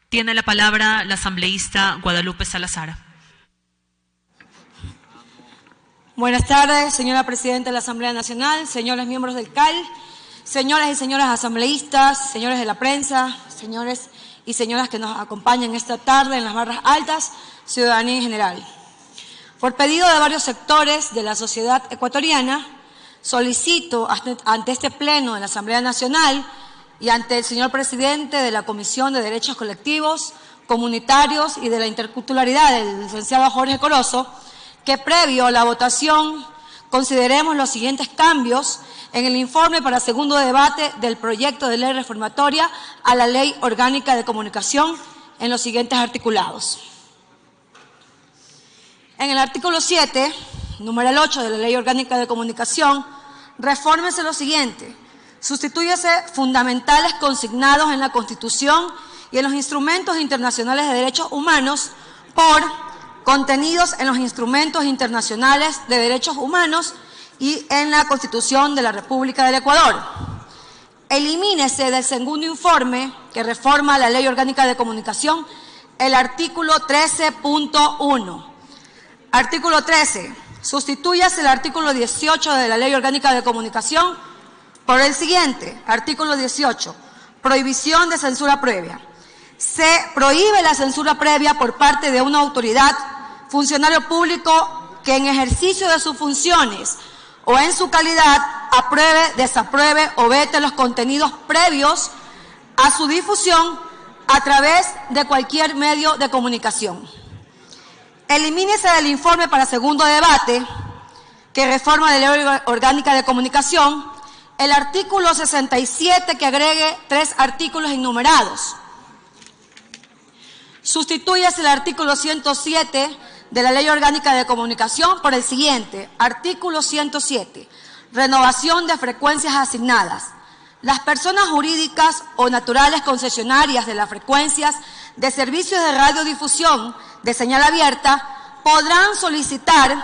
Tiene la palabra la asambleísta Guadalupe Salazar. Buenas tardes, señora Presidenta de la Asamblea Nacional, señores miembros del CAL, señoras y señores asambleístas, señores de la prensa, señores y señoras que nos acompañan esta tarde en las barras altas, ciudadanía en general. Por pedido de varios sectores de la sociedad ecuatoriana, solicito ante este Pleno de la Asamblea Nacional y ante el señor Presidente de la Comisión de Derechos Colectivos, Comunitarios y de la Interculturalidad, el licenciado Jorge Corozo, que previo a la votación consideremos los siguientes cambios en el informe para segundo debate del proyecto de ley reformatoria a la Ley Orgánica de Comunicación en los siguientes articulados. En el artículo 7, número 8 de la Ley Orgánica de Comunicación, refórmese lo siguiente: sustituyase fundamentales consignados en la Constitución y en los instrumentos internacionales de derechos humanos por contenidos en los instrumentos internacionales de derechos humanos y en la Constitución de la República del Ecuador. Elimínese del segundo informe que reforma la Ley Orgánica de Comunicación el artículo 13.1. Artículo 13. Sustituyase el artículo 18 de la Ley Orgánica de Comunicación por el siguiente. Artículo 18. Prohibición de censura previa. Se prohíbe la censura previa por parte de una autoridad, funcionario público que en ejercicio de sus funciones o en su calidad apruebe, desapruebe o vete los contenidos previos a su difusión a través de cualquier medio de comunicación. Elimínese del informe para segundo debate que reforma la Ley Orgánica de Comunicación el artículo 67 que agregue 3 artículos innumerados. Sustituyase el artículo 107 de la Ley Orgánica de Comunicación por el siguiente. Artículo 107. Renovación de frecuencias asignadas. Las personas jurídicas o naturales concesionarias de las frecuencias de servicios de radiodifusión de señal abierta podrán solicitar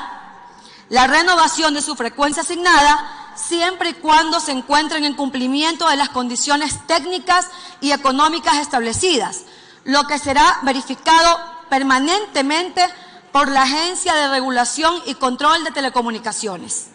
la renovación de su frecuencia asignada siempre y cuando se encuentren en cumplimiento de las condiciones técnicas y económicas establecidas, lo que será verificado permanentemente por la Agencia de Regulación y Control de Telecomunicaciones.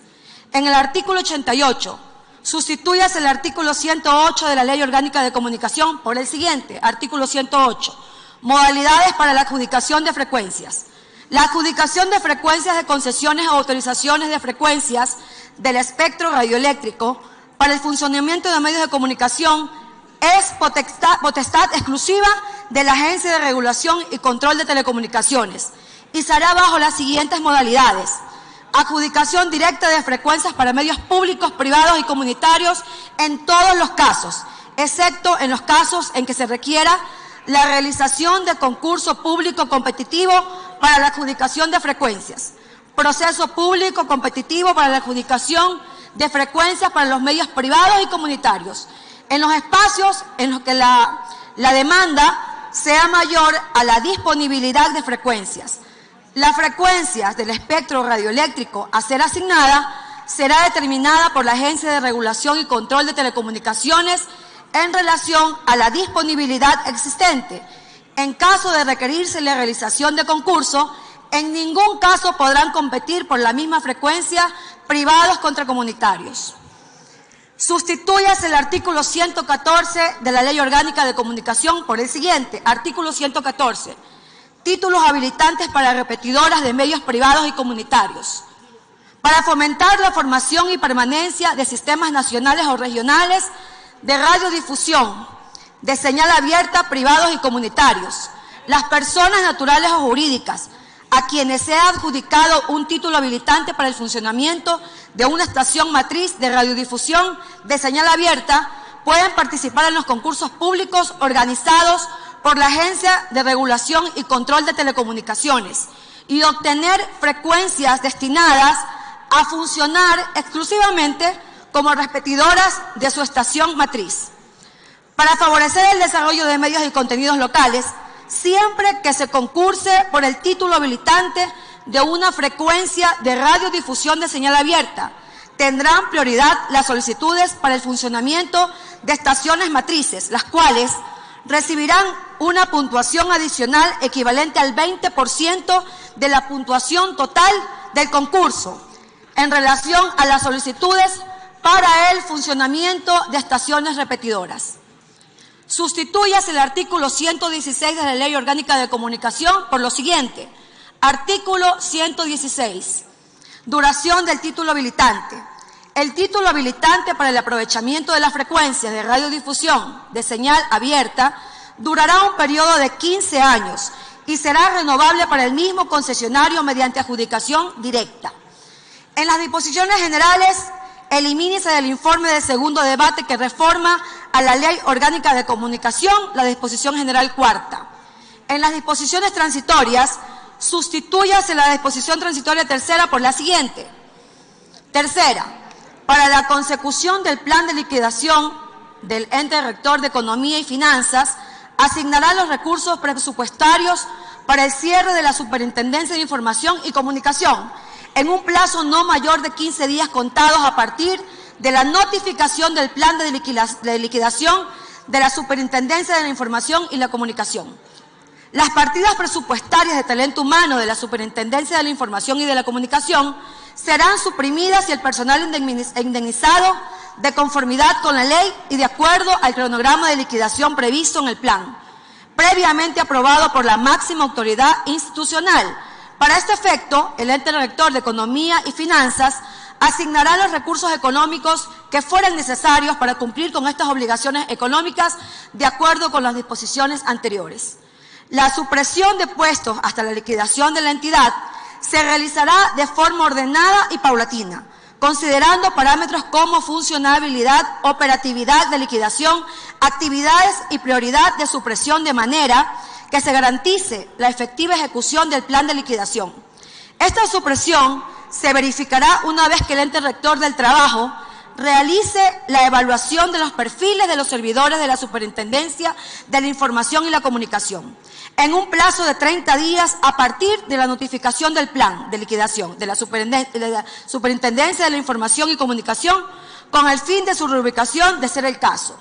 En el artículo 88, sustituyase el artículo 108 de la Ley Orgánica de Comunicación por el siguiente. Artículo 108. Modalidades para la adjudicación de frecuencias. La adjudicación de frecuencias de concesiones o autorizaciones de frecuencias del espectro radioeléctrico para el funcionamiento de medios de comunicación es potestad exclusiva de la Agencia de Regulación y Control de Telecomunicaciones y se hará bajo las siguientes modalidades: adjudicación directa de frecuencias para medios públicos, privados y comunitarios en todos los casos, excepto en los casos en que se requiera la realización de concurso público competitivo para la adjudicación de frecuencias, proceso público competitivo para la adjudicación de frecuencias para los medios privados y comunitarios, en los espacios en los que la demanda sea mayor a la disponibilidad de frecuencias. Las frecuencias del espectro radioeléctrico a ser asignada será determinada por la Agencia de Regulación y Control de Telecomunicaciones en relación a la disponibilidad existente. En caso de requerirse la realización de concurso, en ningún caso podrán competir por la misma frecuencia privados contra comunitarios. Sustituyase el artículo 114 de la Ley Orgánica de Comunicación por el siguiente. Artículo 114. Títulos habilitantes para repetidoras de medios privados y comunitarios. Para fomentar la formación y permanencia de sistemas nacionales o regionales de radiodifusión de señal abierta, privados y comunitarios, las personas naturales o jurídicas a quienes se ha adjudicado un título habilitante para el funcionamiento de una estación matriz de radiodifusión de señal abierta pueden participar en los concursos públicos organizados por la Agencia de Regulación y Control de Telecomunicaciones y obtener frecuencias destinadas a funcionar exclusivamente como repetidoras de su estación matriz. Para favorecer el desarrollo de medios y contenidos locales, siempre que se concurse por el título habilitante de una frecuencia de radiodifusión de señal abierta, tendrán prioridad las solicitudes para el funcionamiento de estaciones matrices, las cuales recibirán una puntuación adicional equivalente al 20% de la puntuación total del concurso en relación a las solicitudes para el funcionamiento de estaciones repetidoras. Sustituyase el artículo 116 de la Ley Orgánica de Comunicación por lo siguiente. Artículo 116. Duración del título habilitante. El título habilitante para el aprovechamiento de las frecuencias de radiodifusión de señal abierta durará un periodo de 15 años y será renovable para el mismo concesionario mediante adjudicación directa. En las disposiciones generales, elimínese del informe del segundo debate que reforma a la Ley Orgánica de Comunicación la disposición general cuarta. En las disposiciones transitorias, sustitúyase la disposición transitoria tercera por la siguiente. Tercera, para la consecución del plan de liquidación del ente rector de Economía y Finanzas, asignará los recursos presupuestarios para el cierre de la Superintendencia de Información y Comunicación en un plazo no mayor de 15 días contados a partir de la notificación del plan de liquidación de la Superintendencia de la Información y la Comunicación. Las partidas presupuestarias de talento humano de la Superintendencia de la Información y de la Comunicación serán suprimidas y el personal indemnizado de conformidad con la ley y de acuerdo al cronograma de liquidación previsto en el plan, previamente aprobado por la máxima autoridad institucional. Para este efecto, el ente rector de Economía y Finanzas asignará los recursos económicos que fueran necesarios para cumplir con estas obligaciones económicas de acuerdo con las disposiciones anteriores. La supresión de puestos hasta la liquidación de la entidad se realizará de forma ordenada y paulatina, considerando parámetros como funcionabilidad, operatividad de liquidación, actividades y prioridad de supresión de manera que se garantice la efectiva ejecución del plan de liquidación. Esta supresión se verificará una vez que el ente rector del trabajo realice la evaluación de los perfiles de los servidores de la Superintendencia de la Información y la Comunicación, en un plazo de 30 días a partir de la notificación del plan de liquidación de la Superintendencia de la Información y Comunicación, con el fin de su reubicación de ser el caso.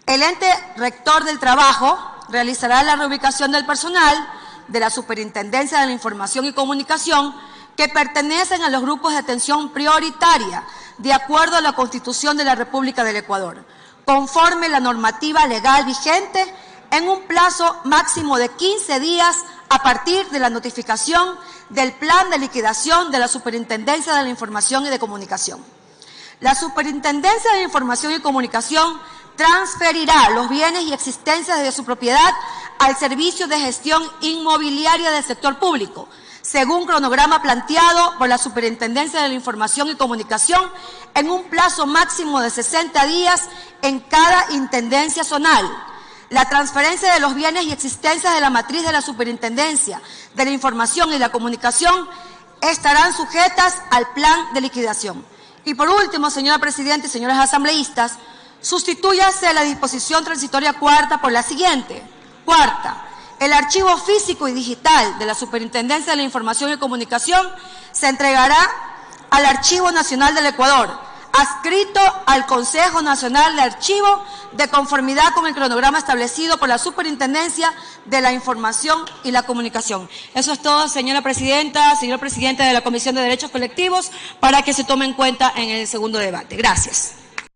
El ente rector del trabajo realizará la reubicación del personal de la Superintendencia de la Información y Comunicación que pertenecen a los grupos de atención prioritaria, de acuerdo a la Constitución de la República del Ecuador, conforme la normativa legal vigente, en un plazo máximo de 15 días a partir de la notificación del plan de liquidación de la Superintendencia de la Información y de Comunicación. La Superintendencia de la Información y Comunicación transferirá los bienes y existencias de su propiedad al Servicio de Gestión Inmobiliaria del Sector Público, según cronograma planteado por la Superintendencia de la Información y Comunicación, en un plazo máximo de 60 días en cada intendencia zonal. La transferencia de los bienes y existencias de la matriz de la Superintendencia de la Información y la Comunicación estarán sujetas al plan de liquidación. Y por último, señora Presidenta y señores asambleístas, sustitúyase la disposición transitoria cuarta por la siguiente. Cuarta, el archivo físico y digital de la Superintendencia de la Información y Comunicación se entregará al Archivo Nacional del Ecuador, adscrito al Consejo Nacional de Archivo, de conformidad con el cronograma establecido por la Superintendencia de la Información y la Comunicación. Eso es todo, señora Presidenta, señor Presidente de la Comisión de Derechos Colectivos, para que se tome en cuenta en el segundo debate. Gracias.